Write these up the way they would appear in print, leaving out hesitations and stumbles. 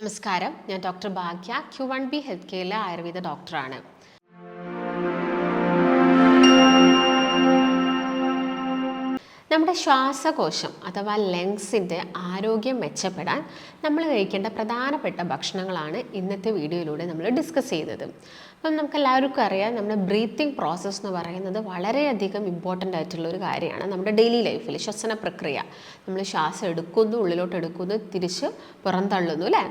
നമസ്കാരം, ഞാൻ ഡോക്ടർ ഭാഗ്യ Q1B health കെയറിലെ Ayurveda ഡോക്ടറാണ്. നമ്മുടെ ശ്വാസകോശം അഥവാ ലങ്സിൻ്റെ ആരോഗ്യം മെച്ചപ്പെടാൻ നമ്മൾ കഴിക്കേണ്ട പ്രധാനപ്പെട്ട ഭക്ഷണങ്ങളാണ് ഇന്നത്തെ വീഡിയോയിലൂടെ നമ്മൾ ഡിസ്കസ് ചെയ്യുന്നത്. അപ്പം നമുക്ക് എല്ലാവർക്കും അറിയാം, നമ്മുടെ ബ്രീത്തിങ് പ്രോസസ്സ് എന്ന് പറയുന്നത് വളരെയധികം ഇമ്പോർട്ടൻ്റ് ആയിട്ടുള്ള ഒരു കാര്യമാണ്. നമ്മുടെ ഡെയിലി ലൈഫിൽ ശ്വസന പ്രക്രിയ, നമ്മൾ ശ്വാസം എടുക്കുന്നു, ഉള്ളിലോട്ട് എടുക്കുന്നു, തിരിച്ച് പുറന്തള്ളുന്നു അല്ലേ.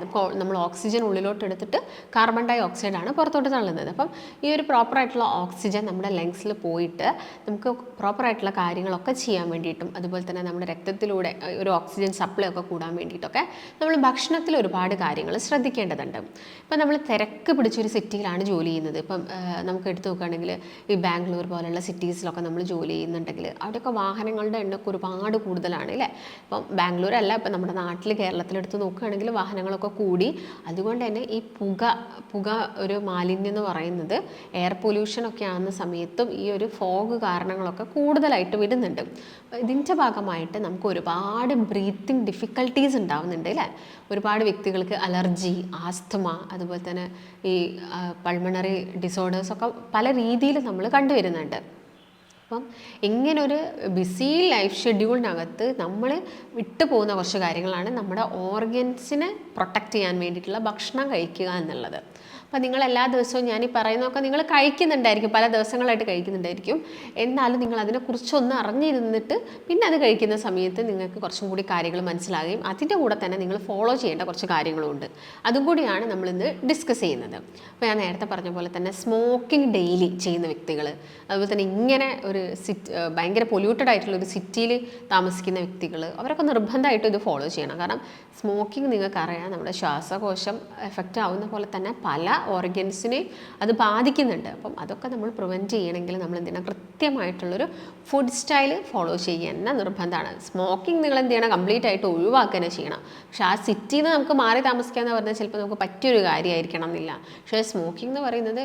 നമ്മൾ ഓക്സിജൻ ഉള്ളിലോട്ട് എടുത്തിട്ട് കാർബൺ ഡൈ ഓക്സൈഡാണ് പുറത്തോട്ട് തള്ളുന്നത്. അപ്പം ഈ ഒരു പ്രോപ്പറായിട്ടുള്ള ഓക്സിജൻ നമ്മുടെ ലങ്സിൽ പോയിട്ട് നമുക്ക് പ്രോപ്പറായിട്ടുള്ള കാര്യങ്ങളൊക്കെ ചെയ്യാൻ വേണ്ടിയിട്ടും, അതുപോലെ തന്നെ നമ്മുടെ രക്തത്തിലൂടെ ഒരു ഓക്സിജൻ സപ്ലൈ ഒക്കെ കൂടാൻ വേണ്ടിയിട്ടൊക്കെ നമ്മൾ ഭക്ഷണത്തിൽ ഒരുപാട് കാര്യങ്ങൾ ശ്രദ്ധിക്കേണ്ടതുണ്ട്. ഇപ്പം നമ്മൾ തിരക്ക് പിടിച്ചൊരു സിറ്റിയിലാണ് ജോലി ചെയ്യുന്നത്. ഇപ്പം നമുക്ക് എടുത്തു നോക്കുകയാണെങ്കിൽ ഈ ബാംഗ്ലൂർ പോലുള്ള സിറ്റീസിലൊക്കെ നമ്മൾ ജോലി ചെയ്യുന്നുണ്ടെങ്കിൽ അവിടെയൊക്കെ വാഹനങ്ങളുടെ എണ്ണമൊക്കെ ഒരുപാട് കൂടുതലാണ് അല്ലേ. ഇപ്പം ബാംഗ്ലൂർ അല്ല, ഇപ്പം നമ്മുടെ നാട്ടിൽ കേരളത്തിലെടുത്ത് നോക്കുകയാണെങ്കിൽ വാഹനങ്ങളൊക്കെ കൂടി. അതുകൊണ്ട് തന്നെ ഈ പുക ഒരു മാലിന്യം എന്ന് പറയുന്നത് എയർ പൊല്യൂഷനൊക്കെ ആകുന്ന സമയത്തും ഈ ഒരു ഫോഗ് കാരണങ്ങളൊക്കെ കൂടുതലായിട്ട് വരുന്നുണ്ട്. ഇതിൻ്റെ ഭാഗമായിട്ട് നമുക്ക് ഒരുപാട് ബ്രീത്തിങ് ഡിഫിക്കൽട്ടീസ് ഉണ്ടാവുന്നുണ്ട് അല്ലേ. ഒരുപാട് വ്യക്തികൾക്ക് അലർജി, ആസ്തമ, അതുപോലെ തന്നെ ഈ പൾമണറി ഡിസോർഡേഴ്സൊക്കെ പല രീതിയിൽ നമ്മൾ കണ്ടുവരുന്നുണ്ട്. അപ്പം ഇങ്ങനൊരു ബിസി ലൈഫ് ഷെഡ്യൂളിനകത്ത് നമ്മൾ വിട്ടു പോകുന്ന കുറച്ച് കാര്യങ്ങളാണ് നമ്മുടെ ഓർഗൻസിനെ പ്രൊട്ടക്റ്റ് ചെയ്യാൻ വേണ്ടിയിട്ടുള്ള ഭക്ഷണം കഴിക്കുക എന്നുള്ളത്. അപ്പം നിങ്ങൾ എല്ലാ ദിവസവും ഞാൻ ഈ പറയുന്നതൊക്കെ നിങ്ങൾ കഴിക്കുന്നുണ്ടായിരിക്കും, പല ദിവസങ്ങളായിട്ട് കഴിക്കുന്നുണ്ടായിരിക്കും. എന്നാലും നിങ്ങൾ അതിനെക്കുറിച്ചൊന്ന് അറിഞ്ഞിരുന്നിട്ട് പിന്നെ അത് കഴിക്കുന്ന സമയത്ത് നിങ്ങൾക്ക് കുറച്ചും കൂടി കാര്യങ്ങൾ മനസ്സിലാകുകയും അതിൻ്റെ കൂടെ തന്നെ നിങ്ങൾ ഫോളോ ചെയ്യേണ്ട കുറച്ച് കാര്യങ്ങളുമുണ്ട്. അതും കൂടിയാണ് നമ്മളിന്ന് ഡിസ്കസ് ചെയ്യുന്നത്. അപ്പോൾ ഞാൻ നേരത്തെ പറഞ്ഞ പോലെ തന്നെ സ്മോക്കിംഗ് ഡെയിലി ചെയ്യുന്ന വ്യക്തികൾ, അതുപോലെ തന്നെ ഇങ്ങനെ ഒരു ഭയങ്കര പൊല്യൂട്ടഡ് ആയിട്ടുള്ള ഒരു സിറ്റിയിൽ താമസിക്കുന്ന വ്യക്തികൾ, അവരൊക്കെ നിർബന്ധമായിട്ടും ഇത് ഫോളോ ചെയ്യണം. കാരണം സ്മോക്കിംഗ് നിങ്ങൾക്കറിയാം, നമ്മുടെ ശ്വാസകോശം എഫക്റ്റ് ആവുന്ന പോലെ തന്നെ പല ഓർഗൻസിനെ അത് ബാധിക്കുന്നുണ്ട്. അപ്പം അതൊക്കെ നമ്മൾ പ്രിവെൻറ്റ് ചെയ്യണമെങ്കിൽ നമ്മൾ എന്തിനാണ് കൃത്യമായിട്ടുള്ളൊരു ഫുഡ് സ്റ്റൈൽ ഫോളോ ചെയ്യാൻ തന്നെ നിർബന്ധമാണ്. സ്മോക്കിംഗ് നിങ്ങൾ എന്ത് ചെയ്യണം, കംപ്ലീറ്റ് ആയിട്ട് ഒഴിവാക്കുക ചെയ്യണം. പക്ഷേ ആ സിറ്റിയിൽ നിന്ന് നമുക്ക് മാറി താമസിക്കുക എന്ന് പറഞ്ഞാൽ ചിലപ്പോൾ നമുക്ക് പറ്റിയൊരു കാര്യമായിരിക്കണം എന്നില്ല. പക്ഷേ സ്മോക്കിംഗ് എന്ന് പറയുന്നത്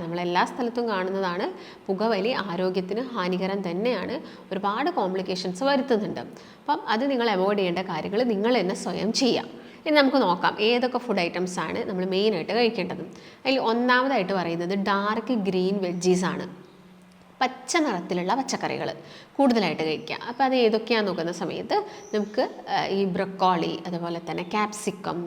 നമ്മളെല്ലാ സ്ഥലത്തും കാണുന്നതാണ്. പുകവലി ആരോഗ്യത്തിന് ഹാനികരം തന്നെയാണ്, ഒരുപാട് കോംപ്ലിക്കേഷൻസ് വരുത്തുന്നുണ്ട്. അപ്പം അത് നിങ്ങൾ അവോയ്ഡ് ചെയ്യേണ്ട കാര്യങ്ങൾ നിങ്ങൾ തന്നെ സ്വയം ചെയ്യാം. ഇനി നമുക്ക് നോക്കാം ഏതൊക്കെ ഫുഡ് ഐറ്റംസ് ആണ് നമ്മൾ മെയിനായിട്ട് കഴിക്കേണ്ടത്. അതിൽ ഒന്നാമതായിട്ട് പറയുന്നത് ഡാർക്ക് ഗ്രീൻ വെജീസാണ്. പച്ച നിറത്തിലുള്ള പച്ചക്കറികൾ കൂടുതലായിട്ട് കഴിക്കുക. അപ്പോൾ അത് ഏതൊക്കെയാണെന്ന് നോക്കുന്ന സമയത്ത് നമുക്ക് ഈ ബ്രൊക്കോളി, അതുപോലെ തന്നെ ക്യാപ്സിക്കം,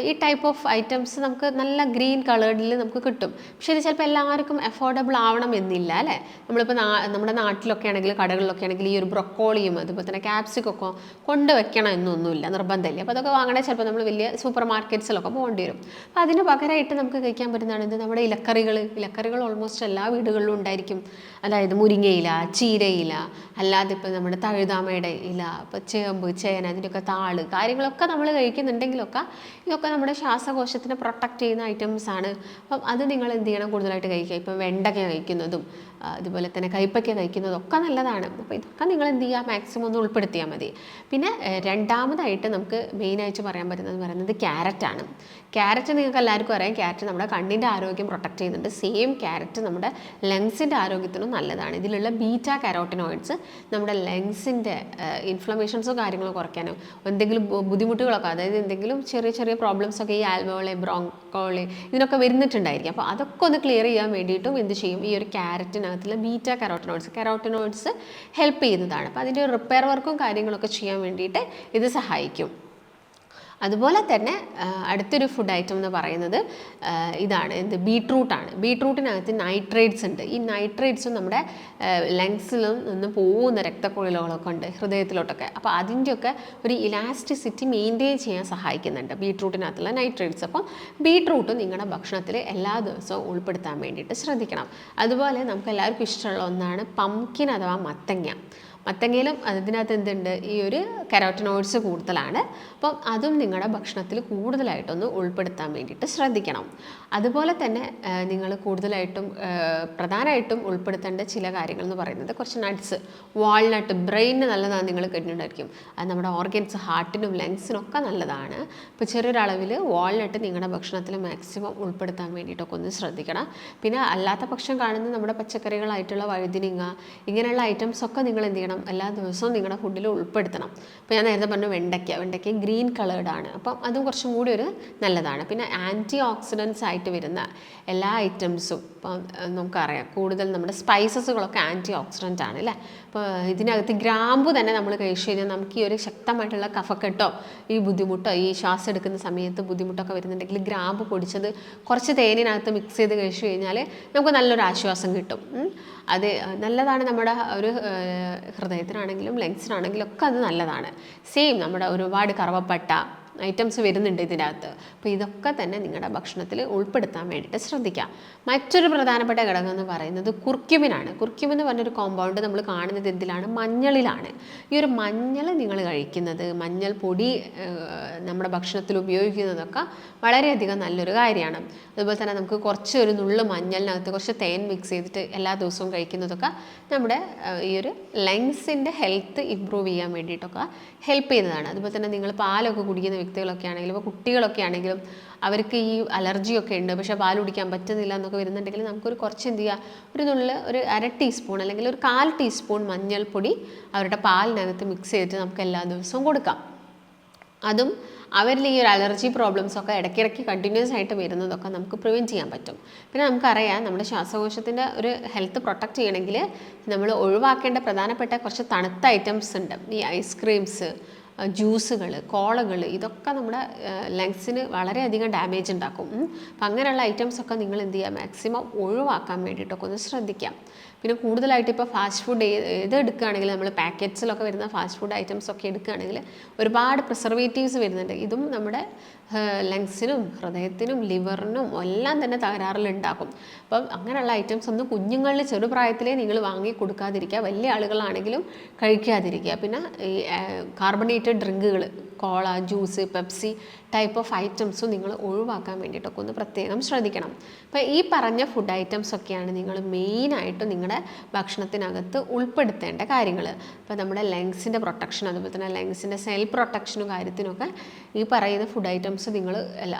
ഈ ടൈപ്പ് ഓഫ് ഐറ്റംസ് നമുക്ക് നല്ല ഗ്രീൻ കളേർഡിൽ നമുക്ക് കിട്ടും. പക്ഷേ ഇത് ചിലപ്പോൾ എല്ലാവർക്കും അഫോർഡബിൾ ആവണം എന്നില്ല അല്ലേ. നമ്മളിപ്പോൾ നമ്മുടെ നാട്ടിലൊക്കെ ആണെങ്കിൽ, കടകളിലൊക്കെ ആണെങ്കിൽ ഈ ഒരു ബ്രൊക്കോളിയും അതുപോലെ തന്നെ ക്യാപ്സിക്കൊക്കെ കൊണ്ടുവയ്ക്കണം എന്നൊന്നുമില്ല, നിർബന്ധമില്ല. അപ്പോൾ അതൊക്കെ വാങ്ങണേ ചിലപ്പോൾ നമ്മൾ വലിയ സൂപ്പർ മാർക്കറ്റ്സിലൊക്കെ പോകേണ്ടി വരും. അപ്പോൾ അതിന് പകരമായിട്ട് നമുക്ക് കഴിക്കാൻ പറ്റുന്നതാണ് ഇത് നമ്മുടെ ഇലക്കറികൾ ഓൾമോസ്റ്റ് എല്ലാ വീടുകളിലും ഉണ്ടായിരിക്കും. അതായത് മുരിങ്ങയില, ചീരയില, അല്ലാതെ ഇപ്പോൾ നമ്മുടെ തഴുതാമയുടെ ഇല, ഇപ്പോൾ ചേമ്പ്, ചേന, അതിൻ്റെയൊക്കെ താള് കാര്യങ്ങളൊക്കെ നമ്മൾ കഴിക്കുന്നുണ്ടെങ്കിലൊക്കെ ഇതൊക്കെ നമ്മുടെ ശ്വാസകോശത്തിനെ പ്രൊട്ടക്റ്റ് ചെയ്യുന്ന ഐറ്റംസ് ആണ്. അപ്പം അത് നിങ്ങൾ എന്ത് ചെയ്യണം, കൂടുതലായിട്ട് കഴിക്കുക. ഇപ്പം വെണ്ടയ്ക്ക കഴിക്കുന്നതും അതുപോലെ തന്നെ കയ്പ്പയ്ക്ക കഴിക്കുന്നതും ഒക്കെ നല്ലതാണ്. അപ്പോൾ ഇതൊക്കെ നിങ്ങൾ എന്ത് ചെയ്യുക, മാക്സിമം ഒന്ന് ഉൾപ്പെടുത്തിയാൽ മതി. പിന്നെ രണ്ടാമതായിട്ട് നമുക്ക് മെയിനായിട്ട് പറയാൻ പറ്റുന്നത് പറയുന്നത് ക്യാരറ്റാണ്. ക്യാരറ്റ് നിങ്ങൾക്ക് എല്ലാവർക്കും അറിയാം, ക്യാരറ്റ് നമ്മുടെ കണ്ണിൻ്റെ ആരോഗ്യം പ്രൊട്ടക്റ്റ് ചെയ്യുന്നുണ്ട്. സെയിം ക്യാരറ്റ് നമ്മുടെ ലങ്സിൻ്റെ ആരോഗ്യത്തിനും നല്ലതാണ്. ഇതിലുള്ള ബീറ്റാ കരോട്ടിനോയിഡ്സ് നമ്മുടെ ലങ്സിൻ്റെ ഇൻഫ്ലമേഷൻസോ കാര്യങ്ങളോ കുറയ്ക്കാനോ എന്തെങ്കിലും ബുദ്ധിമുട്ടുകളൊക്കെ, അതായത് എന്തെങ്കിലും ചെറിയ ചെറിയ പ്രോബ്ലംസൊക്കെ ഈ ആൽവോളെ, ബ്രോങ്കോളി ഇതിനൊക്കെ വരുന്നിട്ടുണ്ടായിരിക്കും. അപ്പോൾ അതൊക്കെ ഒന്ന് ക്ലിയർ ചെയ്യാൻ വേണ്ടിയിട്ടും എന്ത് ചെയ്യും, ഈ ഒരു ക്യാരറ്റിനകത്തുള്ള ബീറ്റാ കരോട്ടിനോയിഡ്സ് ഹെൽപ്പ് ചെയ്യുന്നതാണ്. അപ്പോൾ അതിൻ്റെ റിപ്പയർ വർക്കും കാര്യങ്ങളൊക്കെ ചെയ്യാൻ വേണ്ടിയിട്ട് ഇത് സഹായിക്കും. അതുപോലെ തന്നെ അടുത്തൊരു ഫുഡ് ഐറ്റം എന്ന് പറയുന്നത് ഇതാണ്, ബീട്രൂട്ടാണ്. ബീട്രൂട്ടിനകത്ത് നൈട്രേറ്റ്സ് ഉണ്ട്. ഈ നൈട്രേറ്റ്സും നമ്മുടെ ലങ്സിൽ നിന്ന് പോകുന്ന രക്തക്കുഴലുകളൊക്കെ ഉണ്ട് ഹൃദയത്തിലോട്ടൊക്കെ. അപ്പോൾ അതിൻ്റെയൊക്കെ ഒരു ഇലാസ്റ്റിസിറ്റി മെയിൻറ്റെയിൻ ചെയ്യാൻ സഹായിക്കുന്നുണ്ട് ബീട്രൂട്ടിനകത്തുള്ള നൈട്രേറ്റ്സ്. അപ്പം ബീട്രൂട്ട് നിങ്ങളുടെ ഭക്ഷണത്തിൽ എല്ലാ ദിവസവും ഉൾപ്പെടുത്താൻ വേണ്ടിയിട്ട് ശ്രദ്ധിക്കണം. അതുപോലെ നമുക്ക് എല്ലാവർക്കും ഇഷ്ടമുള്ള ഒന്നാണ് പംകിൻ അഥവാ മത്തങ്ങയിലും അതിനകത്ത് എന്തുണ്ട്, ഈ ഒരു കരോട്ടിനോയിഡ്സ് കൂടുതലാണ്. അപ്പം അതും നിങ്ങളുടെ ഭക്ഷണത്തിൽ കൂടുതലായിട്ടൊന്ന് ഉൾപ്പെടുത്താൻ വേണ്ടിയിട്ട് ശ്രദ്ധിക്കണം. അതുപോലെ തന്നെ നിങ്ങൾ കൂടുതലായിട്ടും പ്രധാനമായിട്ടും ഉൾപ്പെടുത്തേണ്ട ചില കാര്യങ്ങൾ എന്ന് പറയുന്നത് കുറച്ച് നട്ട്സ്, വാൾനട്ട് ബ്രെയിനിന് നല്ലതാണ്, നിങ്ങൾ കേട്ടിട്ടുണ്ടായിരിക്കും. അത് നമ്മുടെ ഓർഗൻസ്, ഹാർട്ടിനും ലങ്സിനും ഒക്കെ നല്ലതാണ്. ഇപ്പോൾ ചെറിയൊരളവിൽ വാൾനട്ട് നിങ്ങളുടെ ഭക്ഷണത്തിൽ മാക്സിമം ഉൾപ്പെടുത്താൻ വേണ്ടിയിട്ടൊക്കെ ഒന്ന് ശ്രദ്ധിക്കണം. പിന്നെ അല്ലാത്ത പക്ഷം കാണുന്ന നമ്മുടെ പച്ചക്കറികളായിട്ടുള്ള വഴുതിനിങ്ങ, ഇങ്ങനെയുള്ള ഐറ്റംസൊക്കെ നിങ്ങൾ എന്ത് ചെയ്യണം, വേണം, എല്ലാ ദിവസവും നിങ്ങളുടെ ഫുഡിൽ ഉൾപ്പെടുത്തണം. അപ്പോൾ ഞാൻ നേരത്തെ പറഞ്ഞു വെണ്ടയ്ക്ക ഗ്രീൻ കളേർഡാണ്, അപ്പം അതും കുറച്ചും കൂടി ഒരു നല്ലതാണ്. പിന്നെ ആൻറ്റി ഓക്സിഡൻസ് ആയിട്ട് വരുന്ന എല്ലാ ഐറ്റംസും ഇപ്പം നമുക്കറിയാം, കൂടുതൽ നമ്മുടെ സ്പൈസസുകളൊക്കെ ആൻറ്റി ഓക്സിഡൻ്റ് ആണ് അല്ലേ. അപ്പോൾ ഇതിനകത്ത് ഗ്രാമ്പു തന്നെ നമ്മൾ കഴിച്ചു കഴിഞ്ഞാൽ നമുക്ക് ഈ ഒരു ശക്തമായിട്ടുള്ള കഫക്കെട്ടോ ഈ ബുദ്ധിമുട്ടോ ഈ ശ്വാസം എടുക്കുന്ന സമയത്ത് ബുദ്ധിമുട്ടൊക്കെ വരുന്നുണ്ടെങ്കിൽ ഗ്രാമ്പു പൊടിച്ചത് കുറച്ച് തേനിനകത്ത് മിക്സ് ചെയ്ത് കഴിച്ചു കഴിഞ്ഞാൽ നമുക്ക് നല്ലൊരു ആശ്വാസം കിട്ടും. അത് നല്ലതാണ്, നമ്മുടെ ഒരു ഹൃദയത്തിനാണെങ്കിലും ലങ്സിനാണെങ്കിലും ഒക്കെ അത് നല്ലതാണ്. സെയിം നമ്മുടെ ഒരുപാട് കറുവപ്പട്ട ഐറ്റംസ് വരുന്നുണ്ട് ഇതിനകത്ത്. അപ്പോൾ ഇതൊക്കെ തന്നെ നിങ്ങളുടെ ഭക്ഷണത്തിൽ ഉൾപ്പെടുത്താൻ വേണ്ടിയിട്ട് ശ്രദ്ധിക്കുക. മറ്റൊരു പ്രധാനപ്പെട്ട ഘടകം എന്ന് പറയുന്നത് കുർക്യുമിനാണ്. കുർക്യുമിൻ എന്ന് പറഞ്ഞൊരു കോമ്പൗണ്ട് നമ്മൾ കാണുന്നത് എന്തിലാണ്? മഞ്ഞളിലാണ്. ഈ ഒരു മഞ്ഞൾ നിങ്ങൾ കഴിക്കുന്നത്, മഞ്ഞൾ പൊടി നമ്മുടെ ഭക്ഷണത്തിൽ ഉപയോഗിക്കുന്നതൊക്കെ വളരെയധികം നല്ലൊരു കാര്യമാണ്. അതുപോലെ തന്നെ നമുക്ക് കുറച്ച് ഒരു നുള്ളു മഞ്ഞളിനകത്ത് കുറച്ച് തേൻ മിക്സ് ചെയ്തിട്ട് എല്ലാ ദിവസവും കഴിക്കുന്നതൊക്കെ നമ്മുടെ ഈ ഒരു ലങ്സിൻ്റെ ഹെൽത്ത് ഇമ്പ്രൂവ് ചെയ്യാൻ വേണ്ടിയിട്ടൊക്കെ ഹെൽപ്പ് ചെയ്യുന്നതാണ്. അതുപോലെ തന്നെ നിങ്ങൾ പാലൊക്കെ കുടിക്കുന്ന വ്യക്തികളൊക്കെ ആണെങ്കിലും ഇപ്പോൾ കുട്ടികളൊക്കെ ആണെങ്കിലും അവർക്ക് ഈ അലർജിയൊക്കെ ഉണ്ട്, പക്ഷേ പാൽ കുടിക്കാൻ പറ്റുന്നില്ല എന്നൊക്കെ വരുന്നുണ്ടെങ്കിൽ നമുക്കൊരു കുറച്ച് എന്ത് ചെയ്യുക, ഒരു നുള്ള് ഒരു 1/2 ടീസ്പൂൺ അല്ലെങ്കിൽ ഒരു 1/4 ടീസ്പൂൺ മഞ്ഞൾപ്പൊടി അവരുടെ പാലിനകത്ത് മിക്സ് ചെയ്തിട്ട് നമുക്ക് എല്ലാ ദിവസവും കൊടുക്കാം. അതും അവരിൽ ഈ ഒരു അലർജി പ്രോബ്ലംസൊക്കെ ഇടയ്ക്കിടയ്ക്ക് കണ്ടിന്യൂസ് ആയിട്ട് വരുന്നതൊക്കെ നമുക്ക് പ്രിവെൻറ്റ് ചെയ്യാൻ പറ്റും. പിന്നെ നമുക്കറിയാം, നമ്മുടെ ശ്വാസകോശത്തിൻ്റെ ഒരു ഹെൽത്ത് പ്രൊട്ടക്റ്റ് ചെയ്യണമെങ്കിൽ നമ്മൾ ഒഴിവാക്കേണ്ട പ്രധാനപ്പെട്ട കുറച്ച് തണുത്ത ഐറ്റംസ് ഉണ്ട്. ഈ ഐസ്ക്രീംസ്, ജ്യൂസുകൾ, കോളകൾ, ഇതൊക്കെ നമ്മുടെ ലങ്സിന് വളരെയധികം ഡാമേജ് ഉണ്ടാക്കും. അപ്പം അങ്ങനെയുള്ള ഐറ്റംസൊക്കെ നിങ്ങൾ എന്ത് ചെയ്യുക, മാക്സിമം ഒഴിവാക്കാൻ വേണ്ടിയിട്ടൊക്കെ ഒന്ന് ശ്രദ്ധിക്കാം. പിന്നെ കൂടുതലായിട്ട് ഇപ്പോൾ ഫാസ്റ്റ് ഫുഡ് ഏത് എടുക്കുകയാണെങ്കിൽ നമ്മൾ പാക്കറ്റ്സിലൊക്കെ വരുന്ന ഫാസ്റ്റ് ഫുഡ് ഐറ്റംസ് ഒക്കെ എടുക്കുകയാണെങ്കിൽ ഒരുപാട് പ്രിസർവേറ്റീവ്സ് വരുന്നുണ്ട്. ഇതും നമ്മുടെ ലങ്സിനും ഹൃദയത്തിനും ലിവറിനും എല്ലാം തന്നെ തകരാറിലുണ്ടാക്കും. അപ്പം അങ്ങനെയുള്ള ഐറ്റംസ് ഒന്നും കുഞ്ഞുങ്ങളിൽ ചെറുപ്രായത്തിലേ നിങ്ങൾ വാങ്ങി കൊടുക്കാതിരിക്കുക, വലിയ ആളുകളാണെങ്കിലും കഴിക്കാതിരിക്കുക. പിന്നെ ഈ കാർബണേറ്റഡ് ഡ്രിങ്കുകൾ, cola, juice, Pepsi type of ഐറ്റംസും നിങ്ങൾ ഒഴിവാക്കാൻ വേണ്ടിയിട്ടൊക്കെ ഒന്ന് പ്രത്യേകം ശ്രദ്ധിക്കണം. അപ്പോൾ ഈ പറഞ്ഞ ഫുഡ് ഐറ്റംസ് ഒക്കെയാണ് നിങ്ങൾ മെയിനായിട്ട് നിങ്ങളുടെ ഭക്ഷണത്തിനകത്ത് ഉൾപ്പെടുത്തേണ്ട കാര്യങ്ങൾ. അപ്പോൾ നമ്മുടെ ലങ്സിൻ്റെ പ്രൊട്ടക്ഷൻ, അതുപോലെ തന്നെ ലങ്സിൻ്റെ സെൽ പ്രൊട്ടക്ഷനും കാര്യത്തിനൊക്കെ ഈ പറയുന്ന ഫുഡ് ഐറ്റംസ് നിങ്ങൾ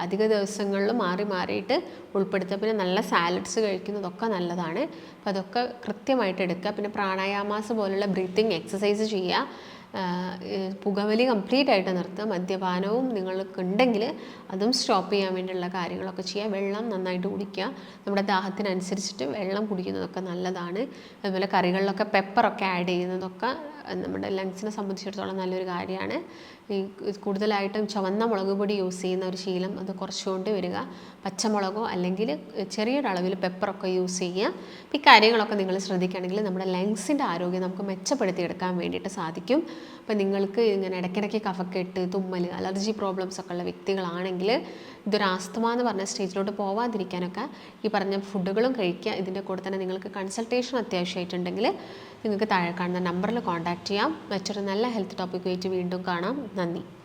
അധിക ദിവസങ്ങളിൽ മാറിയിട്ട് ഉൾപ്പെടുത്തുക. പിന്നെ നല്ല സാലഡ്സ് കഴിക്കുന്നതൊക്കെ നല്ലതാണ്. അപ്പോൾ അതൊക്കെ കൃത്യമായിട്ട് എടുക്കുക. പിന്നെ പ്രാണായാമാസ് പോലുള്ള ബ്രീത്തിങ് എക്സസൈസ് ചെയ്യുക. പുകവലി കംപ്ലീറ്റ് ആയിട്ട് നിർത്തുക. മദ്യപാനവും നിങ്ങൾക്ക് ഉണ്ടെങ്കിൽ അതും സ്റ്റോപ്പ് ചെയ്യാൻ വേണ്ടിയുള്ള കാര്യങ്ങളൊക്കെ ചെയ്യുക. വെള്ളം നന്നായിട്ട് കുടിക്കുക. നമ്മുടെ ദാഹത്തിനനുസരിച്ചിട്ട് വെള്ളം കുടിക്കുന്നതൊക്കെ നല്ലതാണ്. അതുപോലെ കറികളിലൊക്കെ പെപ്പറൊക്കെ ആഡ് ചെയ്യുന്നതൊക്കെ നമ്മുടെ ലങ്സിനെ സംബന്ധിച്ചിടത്തോളം നല്ലൊരു കാര്യമാണ്. ഈ കൂടുതലായിട്ടും ചുവന്ന മുളക് പൊടി യൂസ് ചെയ്യുന്ന ഒരു ശീലം അത് കുറച്ചുകൊണ്ട് വരിക. പച്ചമുളകോ അല്ലെങ്കിൽ ചെറിയൊരളവിൽ പെപ്പറൊക്കെ യൂസ് ചെയ്യുക. ഈ കാര്യങ്ങളൊക്കെ നിങ്ങൾ ശ്രദ്ധിക്കുകയാണെങ്കിൽ നമ്മുടെ ലങ്സിൻ്റെ ആരോഗ്യം നമുക്ക് മെച്ചപ്പെടുത്തിയെടുക്കാൻ വേണ്ടിയിട്ട് സാധിക്കും. അപ്പോൾ നിങ്ങൾക്ക് ഇങ്ങനെ ഇടയ്ക്കിടയ്ക്ക് കഫക്കെട്ട്, തുമ്മൽ, അലർജി പ്രോബ്ലംസ് ഒക്കെ ഉള്ള വ്യക്തികളാണെങ്കിൽ ഇതൊരു ആസ്തമ എന്ന് പറഞ്ഞ സ്റ്റേജിലോട്ട് പോവാതിരിക്കാനൊക്കെ ഈ പറഞ്ഞ ഫുഡുകളും കഴിക്കുക. ഇതിൻ്റെ കൂടെ തന്നെ നിങ്ങൾക്ക് കൺസൾട്ടേഷൻ അത്യാവശ്യമായിട്ടുണ്ടെങ്കിൽ നിങ്ങൾക്ക് താഴെ കാണുന്ന നമ്പറിൽ കോൺടാക്റ്റ് ചെയ്യാം. മറ്റൊരു നല്ല ഹെൽത്ത് ടോപ്പിക്കുമായിട്ട് വീണ്ടും കാണാം. നന്ദി.